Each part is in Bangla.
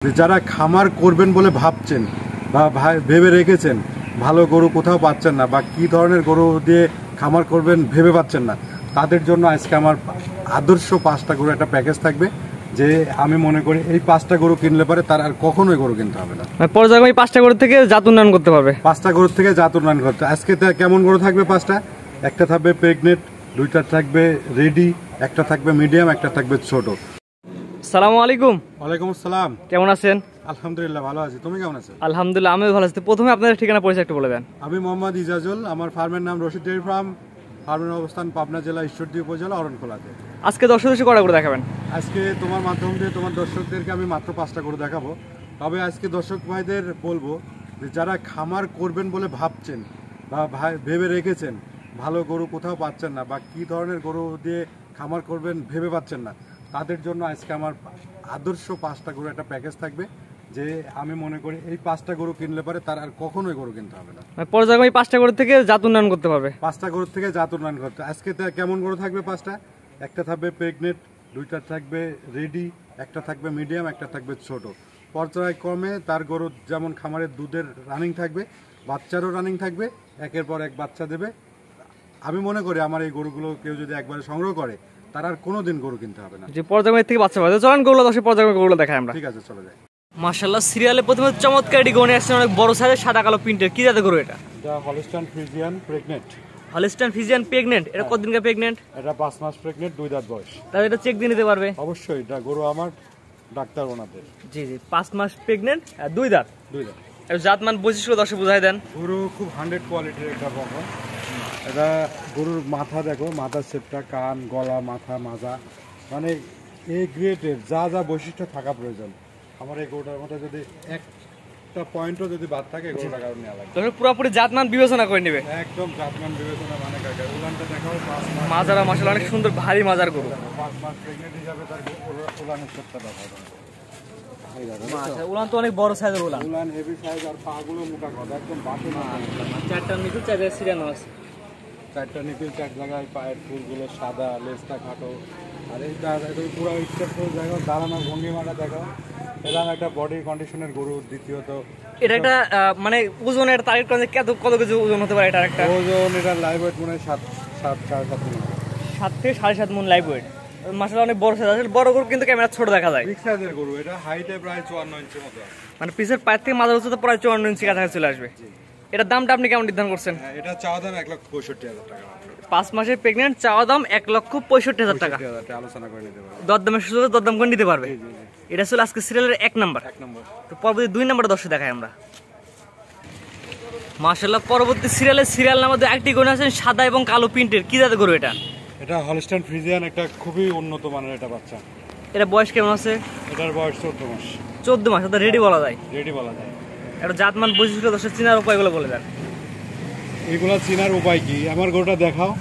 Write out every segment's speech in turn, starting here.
যারা খামার করবেন বলে ভাবছেন বা ভেবে রেখেছেন, ভালো গরু কোথাও পাচ্ছেন না বা কি ধরনের গরু দিয়ে খামার করবেন ভেবে পাচ্ছেন না, তাদের জন্য আজকে আমার আদর্শ 5টা গরু একটা প্যাকেজ থাকবে। যে আমি মনে করি এই 5টা গরু কিনলে পরে তার আর কখনোই গরু কিনতে হবে না। পর্যায়ক্রমে 5টা গরু থেকে জাত উন্নয়ন করতে পারবে। 5টা গরু থেকে জাত উন্নয়ন করতে। আজকে কেমন গরু থাকবে? 5টা। একটা থাকবে প্রেগনেন্ট, 2টা থাকবে রেডি, একটা থাকবে মিডিয়াম, একটা থাকবে ছোট। আসসালামু আলাইকুম। ওয়ালাইকুম আসসালাম। কেমন আছেন? আলহামদুলিল্লাহ ভালো আছি, তুমি কেমন আছো? আলহামদুলিল্লাহ আমিও ভালো আছি। প্রথমে আপনাদের ঠিকানা পরিচয় একটু বলে দেন। আমি মোহাম্মদ ইজাজুল, আমার ফার্মের নাম রশিদ ডেয়ারি ফার্ম। ফার্মের অবস্থান পাবনা জেলা ঈশ্বরদী উপজেলা অরণখোলাতে। আজকে দর্শকদের কটা করে দেখাবেন? আজকে তোমার মাধ্যম দিয়ে তোমার দর্শকদেরকে আমি মাত্র 5টা করে দেখাবো। তবে আজকে দর্শক ভাইদের বলবো যে যারা খামার করবেন বলে ভাবছেন বা ভেবে রেখেছেন, ভালো গরু কোথাও পাচ্ছেন না বা কি ধরনের গরু দিয়ে খামার করবেন ভেবে পাচ্ছেন না, তাদের জন্য আজকে আমার আদর্শ 5টা গরু একটা প্যাকেজ থাকবে। যে আমি মনে করি এই 5টা গরু কিনলে পরে তার আর কখনোই গরু কিনতে হবে না। পর্যায়ক্রমে 5টা গরু থেকে জাত উন্নয়ন করতে পারবে। 5টা গরু থেকে জাত উন্নয়ন করতে। আজকে কেমন গরু থাকবে? 5টা। একটা থাকবে প্রেগনেন্ট, 2টা থাকবে রেডি, একটা থাকবে মিডিয়াম, একটা থাকবে ছোট। পর্যায়ক্রমে তার গরু যেমন খামারের দুধের রানিং থাকবে, বাচ্চারও রানিং থাকবে, একের পর এক বাচ্চা দেবে। আমি মনে করি আমার এই গরুগুলো কেউ যদি একবারে সংগ্রহ করে তার আর কোনোদিন গরু কিনতে হবে না। যে পর্যায়ক্রমে থেকে বাচ্চা পাবে। চলেন গরুগুলো দর্শক পর্যায়ক্রমে গরুগুলো দেখাই আমরা। ঠিক আছে, চলে যাই। মাশাআল্লাহ, সিরিয়ালে প্রথমে চমৎকার একটি গরু নিয়ে আসছেন, অনেক বড় সাইজের সাদা কালো প্রিন্টের। কি জাতের গরু এটা? এটা Holstein Friesian pregnant. Holstein Friesian pregnant. এটা কতদিনকার প্রেগনেন্ট? এটা 5 মাস প্রেগনেন্ট, 2 দাঁত বয়স। তাহলে এটা চেক দিয়ে নিতে পারবে? অবশ্যই, এটা গরু আমার ডাক্তার ওনাদের। জি জি, 5 মাস প্রেগনেন্ট আর 2 দাঁত। 2 দাঁত। এর জাতমান বৈশিষ্ট্য দর্শক বুঝাই দেন। গরু খুব 100 কোয়ালিটির একটা বকন। এটা গরুর মাথা দেখো, মাথার শেপটা, কান, গলা, মাথা, মাজা, মানে এই গ্রেটের যা যা বৈশিষ্ট্য থাকা প্রয়োজন। আমার এই গরুটার মধ্যে যদি একটা পয়েন্টও যদি বাদ থাকে গরুটা কারণ নেওয়া লাগবে। তবে পুরোপুরি জাতমান বিবেচনা করে নেবে। একদম জাতমান বিবেচনা মানে কাকা। উলানটা দেখাও, 5 মাস। মাজারা মাশাআল্লাহ অনেক সুন্দর ভারী মাজার গরু। 5 মাস প্রেগনেন্ট হিসাবে তার উলানের শেপটা দেখাও। এই দেখো, মাশাআল্লাহ উলান তো অনেক বড় সাইজের উলান। উলান হেভি সাইজ আর পাগুলো মোটা কথা, একদম বাসে না। চারটা নিচে চারটা সিরানো আছে। 4টা নিপিল 4 জায়গায়, পায়ের ফুলগুলো সাদা, লেজটা খাটো। আর এইটা পুরো স্টেপফুল জায়গা, দাঁড়ানোর ভঙ্গিমাটা দেখো। এরকম একটা বডি কন্ডিশনের গরু। দ্বিতীয়ত এটা একটা মানে ওজনের টার্গেট করে কত কেজি ওজন হতে পারে? এটা একটা ওজন, এটা লাইভ ওয়েট মনে হয় 7.5 মণ। 7 থেকে 7.5 মণ লাইভ ওয়েট। মাশাআল্লাহ অনেক বড় সাইজ। আসলে বড় গরু কিন্তু ক্যামেরা ছোট দেখা যায়। বিগ সাইজের গরু। এটা হাইটে প্রায় 54 ইঞ্চির মতো আছে। মানে পিছের পায়ের থেকে মাথার উচ্চতা প্রায় 54 ইঞ্চি কাছাকাছি চলে আসবে। এটার দামটা আপনি কেমন নির্ধারণ করছেন? এটা চাওয়া দাম 1,65,000 টাকা। 5 মাসের প্রেগনেন্ট, চাওয়া দাম 1,65,000 টাকা। আলোচনা করে নিতে পারবে। দরদামের সুযোগে দরদাম করে নিতে পারবে। এটা ছিল আজকে সিরিয়ালের 1 নাম্বার। তো পরবর্তী 2 নাম্বার দর্শক দেখাই আমরা। মাশাআল্লাহ, পরবর্তী সিরিয়াল নাম্বার 2 একটি গরু আছেন সাদা এবং কালো প্রিন্টের। কি জাতের গরু এটা? এটা হলিস্টাইন ফ্রিজিয়ান, একটা খুবই উন্নত মানের একটা বাচ্চা। এটা বয়স কেমন আছে? এটার বয়স 14 মাস। 14 মাস। এটা রেডি বলা যায়? রেডি বলা যায়। এটা জাতমান বৈশিষ্ট্য দর্শক চিনার উপায়গুলো বলে দেন। এগুলা চেনার উপায় কি? আমার গরুটা দেখাও।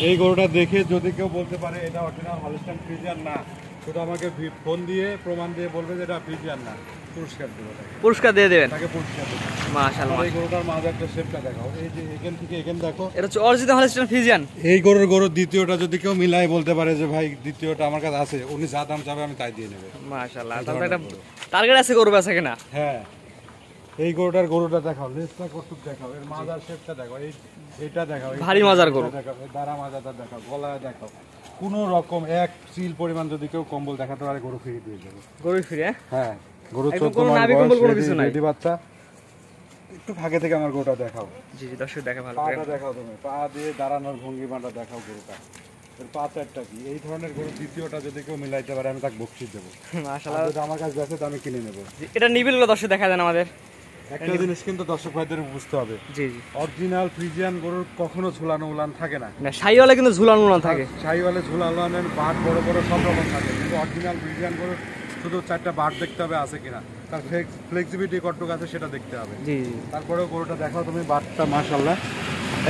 এই গরুটা দেখে যদি কেউ বলতে পারে এটা অরিজিনাল হলিস্টাইন ফ্রিজিয়ান না, শুধু আমাকে ফোন দিয়ে প্রমাণ দিয়ে বলবে যে এটা ফ্রিজিয়ান না, পুরস্কার দেবো। পুরস্কার দিয়ে দেবেন? তাকে পুরস্কার দেবো। মাশাআল্লাহ, এই গরুটার মাজারটা শেপটা দেখাও। এই যে এখান থেকে এখানে দেখো, এটা হচ্ছে অরিজিনাল হলিস্টাইন ফ্রিজিয়ান। এই গরুর দ্বিতীয়টা যদি কেউ মিলাই বলতে পারে যে ভাই দ্বিতীয়টা আমার কাছে আছে, উনি যা দাম চাবে আমি তাই দিয়ে নেবে। মাশাআল্লাহ, তাহলে একটা টার্গেট আছে গরু বেচা কিনা। হ্যাঁ, এই গরুটা দেখাও, লেজটা কতটুকু দেখাও, এর মাজার শেপটা দেখাও, এইটা দেখাও, ভারী মাজার গরু দেখাও, এই দাঁড়া মাজাটা দেখাও, গলা দেখাও। কোনো রকম এক চিল পরিমাণ যদি কেউ কম্বল দেখাতে পারে গরু ফ্রি দিয়ে দেবে। গরু ফ্রি? হ্যাঁ, গরু একদম কোনো নাভি কম্বল কোনো কিছু নাই। রেডি বাচ্চা। একটু ফাঁকে থেকে আমার গরুটা দেখাও। জি জি দর্শক দেখে ভালো করে। পাটা দেখাও, তুমি পা দিয়ে দাঁড়ানোর ভঙ্গিমাটা দেখাও গরুটা। এর পা চারটা কি? এই ধরনের গরু দ্বিতীয়টা যদি কেউ মিলাইতে পারে আমি তাকে বকশিশ দেবো। মাশাআল্লাহ, যদি আমার কাছে আছে তো আমি কিনে নেবো। এটা নিবিলগুলো দর্শক দেখা দেন আমাদের। একটা জিনিস কিন্তু দর্শক ভাইদের বুঝতে হবে, জি জি, অরিজিনাল ফ্রিজিয়ান গরুর কখনো ঝুলানো উলান থাকে না। না, শাহিওয়ালা কিন্তু ঝুলানো উলান থাকে। শাহিওয়ালে ঝুলানো উলানের বাট বড় বড় সব রকম থাকে, কিন্তু অরিজিনাল ফ্রিজিয়ান গরুর শুধু 4টা বাট দেখতে হবে আছে কিনা, তার ফ্লেক্সিবিলিটি কতটুকু আছে সেটা দেখতে হবে। জি জি, তারপরেও গরুটা দেখাও তুমি, বাটটা মাশাআল্লাহ।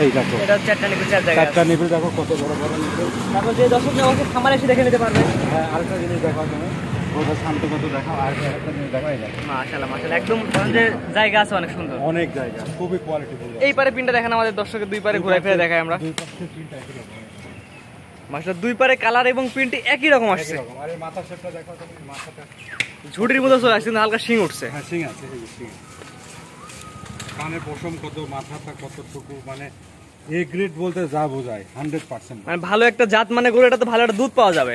এই দেখো, এটা 4টা নিবে, 4 জায়গা, 4টা নিবিল দেখো কত বড় বড় নিবিল। তারপর যে দর্শক অবশ্যই খামারে এসে দেখে নিতে পারবে। হ্যাঁ, আরেকটা জিনিস দেখাও তুমি, গরুটা শান্ত কত দেখাও। আরেকটা জিনিস দেখাও, এই দেখো মাশাআল্লাহ মাশাআল্লাহ, একদম যে জায়গা আছে অনেক সুন্দর, অনেক জায়গা, খুবই কোয়ালিটিফুল। এই পারে পিনটা দেখেন আমাদের দর্শকের, 2 পারে ঘুরে ফিরে দেখাই আমরা। দুই পাশে পিনটা একই রকম। মাশাআল্লাহ দুই পারে কালার এবং প্রিন্ট একই রকম আসছে। একই রকম। আর এই মাথার শেপটা দেখো তুমি, মাথাটা ঝুটির মতো চলে আসছে, কিন্তু হালকা শিং উঠছে। হ্যাঁ সিং আছে, এই যে সিং। কানের পশম কত, মাথাটা কতটুকু, মানে এ গ্রেড বলতে যা বোঝায় 100%। মানে ভালো একটা জাত মানে গরু, এটা তো ভালো একটা দুধ পাওয়া যাবে।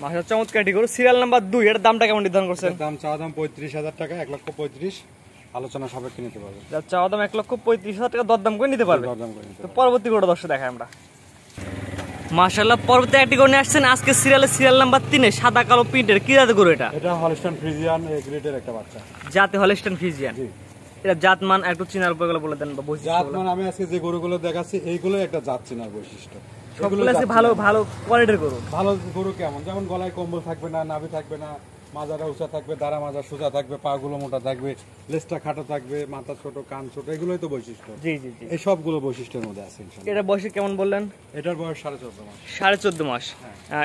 মাশাআল্লাহ চমৎকার একটি গরু। সিরিয়াল নাম্বার 2, এটার দামটা কেমন নির্ধারণ করছেন? দাম চাওয়া দাম 35,000 টাকা, 1,35,000, আলোচনা সাপেক্ষে নিতে পারবে। যার চাওয়া দাম 1,35,000 টাকা, দরদাম করে নিতে পারবে। দরদাম করে নিতে তো পারবে। পরবর্তী গরু দর্শক দেখাই আমরা। মাশাআল্লাহ পরবর্তী একটি গরু নিয়ে আসছেন আজকে সিরিয়াল নাম্বার 3 সাদা কালো প্রিন্টের। কি জাতের গরু এটা? এটা হলস্টাইন ফ্রিজিয়ান এ গ্রেডের একটা বাচ্চা। জাতে হলস্টাইন ফ্রিজিয়ান। জি। এটা জাত মান একটু চিনার উপরগুলো বলে দেন বা জাত বৈশিষ্ট্য। মানে আমি আজকে যে গরুগুলো দেখাচ্ছি এইগুলো একটা জাত চিনার বৈশিষ্ট্য। সবগুলো আছে ভালো ভালো কোয়ালিটির গরু। ভালো গরু কেমন, যেমন গলায় কম্বল থাকবে না, নাভি থাকবে না, মাজাটা উঁচা থাকবে, দাঁড়া মাজা সোজা থাকবে, পা গুলো মোটা থাকবে, লেজটা খাটো থাকবে, মাথা ছোট, কান ছোট, এগুলোই তো বৈশিষ্ট্য। জি জি জি। এই সবগুলো বৈশিষ্ট্যের মধ্যে আছে ইনশাআল্লাহ। এটা বয়সে কেমন বললেন? এটার বয়স 14.5 মাস। 14.5 মাস।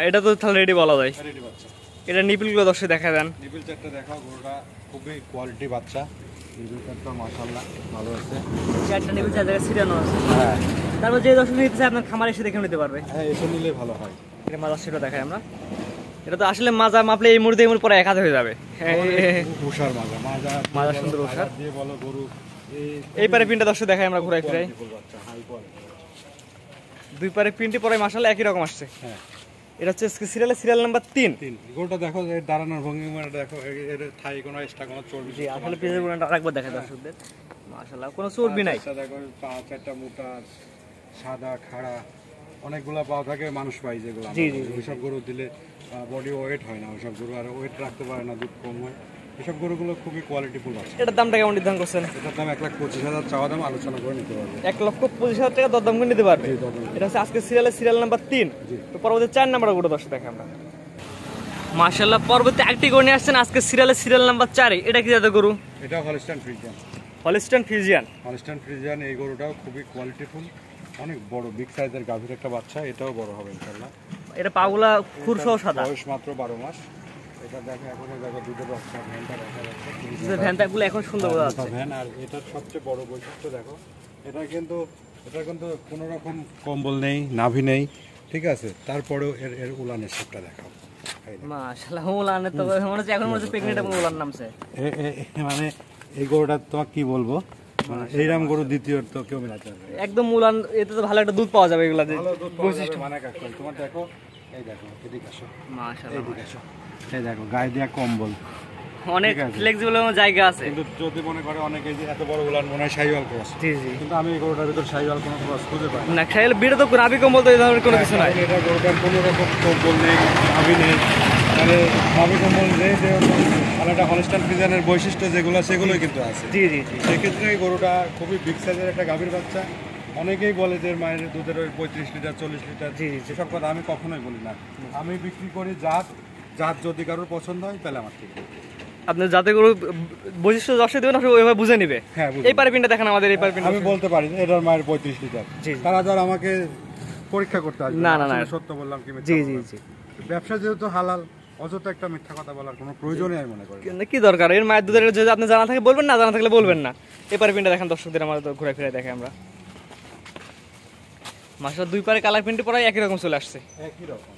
এটা তো তাহলে রেডি বলা যায়। রেডি বাচ্চা। এটা নিপিলগুলো দর্শক দেখা দেন। নিবিল চারটা দেখাও, গরুটা খুবই কোয়ালিটি বাচ্চা। নিবিল চারটা মাশাআল্লাহ ভালো আছে। চারটা নিপিল চার জায়গায় ছিটানো আছে। হ্যাঁ তারপর যে দর্শক নিতে চায় আপনার খামারে এসে দেখে নিতে পারবে। হ্যাঁ, এসে নিলে ভালো হয়। এটা মাজা সেটা দেখাই আমরা। এটা তো আসলে মাজা মাপলে এই মুহূর্তে পরে 1 হাত হয়ে যাবে। উষার মাজা, মাজা সুন্দর উষার। দিয়ে বলো গরু এই পারে পিনটা দর্শক দেখাই আমরা ঘুরাই ফিরাই। বাচ্চা হাই কোয়ালিটি। দুই পারে পিনটি পরে মাশাআল্লাহ একই রকম আসছে। হ্যাঁ এটা হচ্ছে সিরিয়াল নাম্বার 3। গরুটা দেখো, এর দাঁড়ানোর ভঙ্গিমাটা দেখো, এর থাই কোনো এক্সট্রা কোনো চর্বি। জি আসলে পেজের গুণটা আরেকবার দেখা দর্শকদের। মাশাআল্লাহ কোনো চর্বি নাই। দেখো পা চারটা মোটা, সাদা খাড়া, অনেকগুলা পা থাকে, মানুষ পাই যেগুলো। জি, জি, ওইসব গরু দিলে বডি ওয়েট হয় না, ওইসব গরু আর ওয়েট রাখতে পারে না, দুধ কম হয়। এসব গরুগুলো খুবই কোয়ালিটিফুল আছে। এটার দামটা কেমন নির্ধারণ করছেন? এটার দাম 1,25,000 চাওয়া দাম, আলোচনা করে নিতে পারবে। 1,25,000 টাকা দরদাম করে নিতে পারবে। জি, দরদাম। এটা হচ্ছে আজকে সিরিয়াল নাম্বার 3। জি। তো পরবর্তী 4 নাম্বার গরু দর্শক দেখে আমরা। মাশাআল্লাহ পরবর্তী একটি গরু নিয়ে আসছেন আজকে সিরিয়াল নাম্বার 4। এটা কি জাতের গরু? এটা Holstein Friesian. Holstein Friesian. Holstein Friesian, এই গরুটাও খুবই কোয়ালিটিফুল, অনেক বড় বিগ সাইজের গাভীর একটা বাচ্চা। এটাও বড় হবে ইনশাআল্লাহ। এটা পাগুলা খুরসহ সাদা। বয়স মাত্র 12 মাস। এটা দেখো এখনো দেখো দুধের বাচ্চা, ভ্যানটা দেখা যাচ্ছে। যে ভ্যানটাগুলো এখন সুন্দর বোঝা যাচ্ছে। ভ্যান। আর এটার সবচেয়ে বড় বৈশিষ্ট্য দেখো, এটা কিন্তু কোনো রকম কম্বল নেই, নাভি নেই, ঠিক আছে? তারপরেও এর উলানের শেপটা দেখাও। এই দেখো। মাশাআল্লাহ উলানে তো মনে হচ্ছে এখন মনে হচ্ছে প্রেগনেন্ট এবং উলান নামছে। মানে এই গরুটা তোমাকে কি বলবো, মানে এইরকম গরু দ্বিতীয় তো কেউ মেলাতে পারবে না। একদম উলান, এতে তো ভালো একটা দুধ পাওয়া যাবে এগুলা যে ভালো দুধ পাওয়া যাবে, মানে কাজ করে। তোমার দেখো, এই দেখো, এদিকে আসো, মাশাআল্লাহ এইদিকে আসো, এই দেখো গায়ে দেয়া কম্বল, অনেক ঠিক আছে। ফ্লেক্সিবল জায়গা আছে। কিন্তু যদি মনে করে অনেকে যে এত বড় উলান মনে হয় শাহিওয়াল ক্রস, জি জি। কিন্তু আমি এই গরুটার ভিতর শাহিওয়াল কোনো ক্রস খুঁজে পাই না। না খাইলে বিড়ে তো নাভি কম্বল তো এই ধরনের কোনো কিছু নাই। এটা গরুটার কোনো রকম কম্বল নেই, নাভি নেই, মানে নাভি কম্বল নেই, যেরকম মানে একটা হলস্টাইন ফ্রিজিয়ানের বৈশিষ্ট্য যেগুলো সেগুলোই কিন্তু আছে। জি জি জি। সেক্ষেত্রে এই গরুটা খুবই বিগ সাইজের একটা গাভীর বাচ্চা। অনেকেই বলে যে মায়ের দুধের ওই 35 লিটার 40 লিটার, জি, জি। যেসব কথা আমি কখনোই বলি না। আমি বিক্রি করি জাত, জাত যদি কারোর পছন্দ হয় তাহলে আমার থেকে। আপনি যাতে গরু বৈশিষ্ট্য দর্শক দেবেন আপনি ওইভাবে বুঝে নিবে। হ্যাঁ, বুঝে এই পারে পিনটা দেখেন আমাদের এই পারে পিনটা। আমি বলতে পারি যে এটার মায়ের 35 লিটার। জি। তারা ধর আমাকে পরীক্ষা করতে আসবে না, না, না। আসলে সত্য বললাম কি মিথ্যা জি জি বললাম। জি। ব্যবসা যেহেতু হালাল, অযথা একটা মিথ্যা কথা বলার কোনো প্রয়োজনই আমি মনে করি না। কি দরকার এর মায়ের দুধের, যদি আপনি জানা থাকে বলবেন, না জানা থাকলে বলবেন না। এই পারে পিনটা দেখেন দর্শকদের আমাদের ঘুরে ফিরে দেখে আমরা। মাসের দুই পারে কালার প্রিন্ট পরে একই রকম চলে আসছে। একই রকম।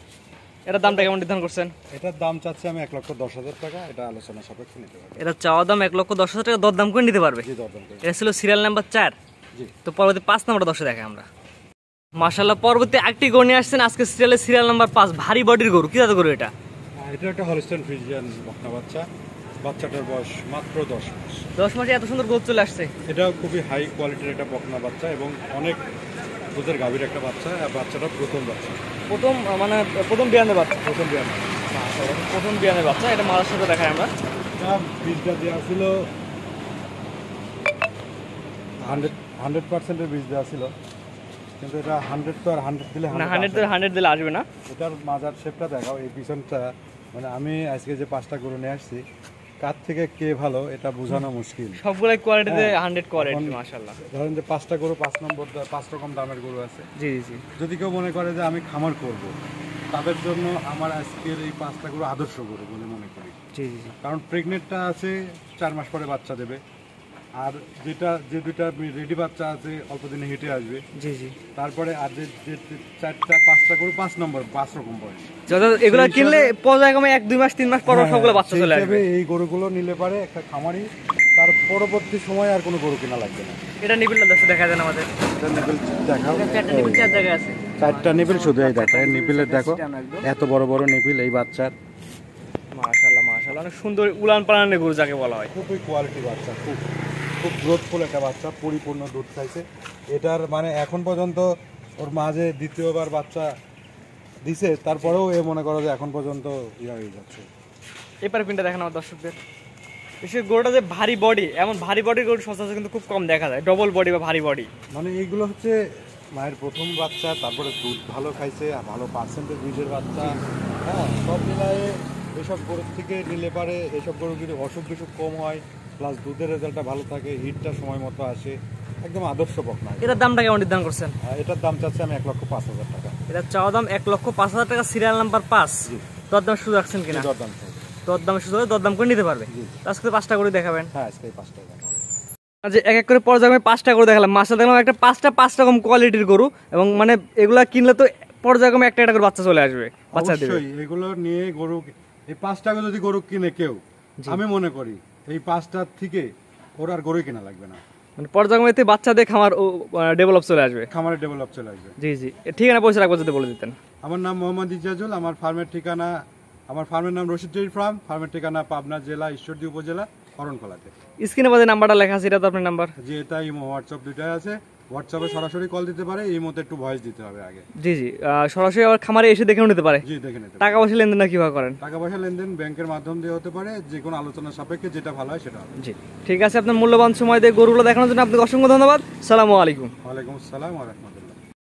এটার দামটা কেমন নির্ধারণ করছেন? এটার দাম চাচ্ছি আমি 1,10,000 টাকা। এটা আলোচনা সাপেক্ষে নিতে পারবে। এটা চাওয়া দাম 1,10,000 টাকা, দরদাম করে নিতে পারবে। জি, দরদাম করে। এটা ছিল সিরিয়াল নাম্বার 4। জি। তো পরবর্তী 5 নাম্বার দর্শক দেখে আমরা। মাশাআল্লাহ পরবর্তী একটি গরু নিয়ে আসছেন আজকে সিরিয়াল নাম্বার 5, ভারী বডির গরু। কি জাতের গরু এটা? এটা একটা হলস্টাইন ফ্রিজিয়ান বকনা বাচ্চা। বাচ্চাটার বয়স মাত্র 10 মাস। 10 মাসে এত সুন্দর গ্রোথ চলে আসছে। এটা খুবই হাই কোয়ালিটির একটা বকনা বাচ্চা এবং অনেক দুধের গাভীর একটা বাচ্চা। আর বাচ্চাটা প্রথম বাচ্চা, প্রথম বিয়ানের বাচ্চা। প্রথম বিয়ান। প্রথম বিয়ানের বাচ্চা। এটা মারার সাথে দেখায় আমরা। এটা বীজটা দেওয়া ছিল 100% বীজ দেওয়া ছিল, কিন্তু এটা 100 তো আর 100 দিলে না 100 100 দিলে আসবে না। এটার মাজার শেপটা দেখাও, এই পিছনটা। মানে আমি আজকে যে 5টা গরু নিয়ে আসছি, কার থেকে কে ভালো এটা বোঝানো মুশকিল। সবগুলাই কোয়ালিটিতে হ্যাঁ। 100 কোয়ালিটি এখন মাশাআল্লাহ। ধরেন যে 5টা গরু 5 নম্বর 5 রকম দামের গরু আছে। জি জি। যদি কেউ মনে করে যে আমি খামার করব, তাদের জন্য আমার আজকের এই 5টা গরু আদর্শ গরু বলে মনে করি। জি জি। কারণ প্রেগনেন্টটা আছে, 4 মাস পরে বাচ্চা দেবে। আর যে দুইটা রেডি বাচ্চা আছে অল্প দিনে হেঁটে আসবে। জি জি। তারপরে আর যে 4টা-5টা গরু 5 নম্বর 5 রকম বয়স, এগুলো কিনলে পর্যায়ক্রমে 1-2 মাস 3 মাস পর সবগুলো বাচ্চা চলে আসবে। এই গরুগুলো নিলে পারে একটা খামারি তার পরবর্তী সময় আর কোনো গরু কেনা লাগবে না। এটা নিবিলটা দর্শক দেখা যায় আমাদের, এটা নিবিল দেখাও, 4টা নিবিল 4 জায়গায় আছে, 4টা নিবিল শুধু এই দেখো, এই নিবিলের দেখো এত বড় বড় নিবিল এই বাচ্চার। মাশাআল্লাহ মাশাআল্লাহ, অনেক সুন্দর উলান পালানের গরু যাকে বলা হয়। খুবই কোয়ালিটি বাচ্চা, খুব খুব গ্রোথফুল একটা বাচ্চা, পরিপূর্ণ দুধ খাইছে। এটার মানে এখন পর্যন্ত ওর মাঝে দ্বিতীয়বার বাচ্চা দিছে, তারপরেও এ মনে করো যে এখন পর্যন্ত ইয়া হয়ে যাচ্ছে। এপারে পিনটা দেখেন আমার দর্শকদের, বিশেষ গরুটা যে ভারী বডি, এমন ভারী বডির গরু সচরাচর কিন্তু খুব কম দেখা যায়, ডবল বডি বা ভারী বডি। মানে এইগুলো হচ্ছে মায়ের প্রথম বাচ্চা, তারপরে দুধ ভালো খাইছে, আর ভালো পার্সেন্টেজ বীজের বাচ্চা। হ্যাঁ, সব মিলায়ে এসব গরুর থেকে নিলে পারে এসব গরুগুলি অসুখ বিসুখ কম হয়, প্লাস দুধের রেজাল্টটা ভালো থাকে, হিটটা সময় মতো আসে, একদম আদর্শ বকনা। এটার দামটা কেমন নির্ধারণ করছেন? এটার দাম চাচ্ছে আমি 1,05,000 টাকা। এটা চাওয়া দাম 1,05,000 টাকা, সিরিয়াল নাম্বার 5। দরদাম শুধু রাখছেন কিনা? দরদাম দরদাম শুধু দরদাম করে নিতে পারবে। আজকে 5টা করে দেখাবেন? হ্যাঁ, আজকে 5টা দেখাবো। যে এক এক করে পর্যায়ক্রমে 5টা করে দেখালাম, মাসে দেখলাম একটা 5 রকম কোয়ালিটির গরু, এবং মানে এগুলা কিনলে তো পর্যায়ক্রমে একটা করে বাচ্চা চলে আসবে, বাচ্চা দেবে। অবশ্যই এগুলো নিয়ে গরু, এই 5টাকে যদি গরু কিনে কেউ, আমি মনে করি এই 5টার থেকে ওর আর গরুই কেনা লাগবে না। মানে পর্যায়ক্রমে বাচ্চা দিয়ে খামার ডেভেলপ চলে আসবে, খামারে ডেভেলপ চলে আসবে। জি জি। ঠিকানা পয়সা রাখবো যদি বলে দিতেন। আমার নাম মোহাম্মদ ইজাজুল, আমার ফার্মের ঠিকানা, আমার ফার্মের নাম রশিদ ডেইরি ফার্ম, ফার্মের ঠিকানা পাবনা জেলা ঈশ্বরদী উপজেলা অরণখোলাতে। স্ক্রিনে বাজে নাম্বারটা লেখা আছে, এটা তো আপনার নাম্বার? যে এটা ইমো হোয়াটসঅ্যাপ দুইটাই আছে, হোয়াটসঅ্যাপে সরাসরি কল দিতে পারে, এই মতো একটু ভয়েস দিতে হবে আগে। জি জি। সরাসরি আবার খামারে এসে দেখেও নিতে পারে? জি, দেখে নিতে। টাকা পয়সা লেনদেন না কিভাবে করেন? টাকা পয়সা লেনদেন ব্যাংকের মাধ্যম দিয়ে হতে পারে, যে কোনো আলোচনা সাপেক্ষে যেটা ভালো হয় সেটা হবে। জি ঠিক আছে, আপনার মূল্যবান সময় দিয়ে গরুগুলো দেখানোর জন্য আপনাকে অসংখ্য ধন্যবাদ। সালামু আলাইকুম। ওয়ালাইকুম আসসালাম ওয়া রাহমাতুল্লাহ।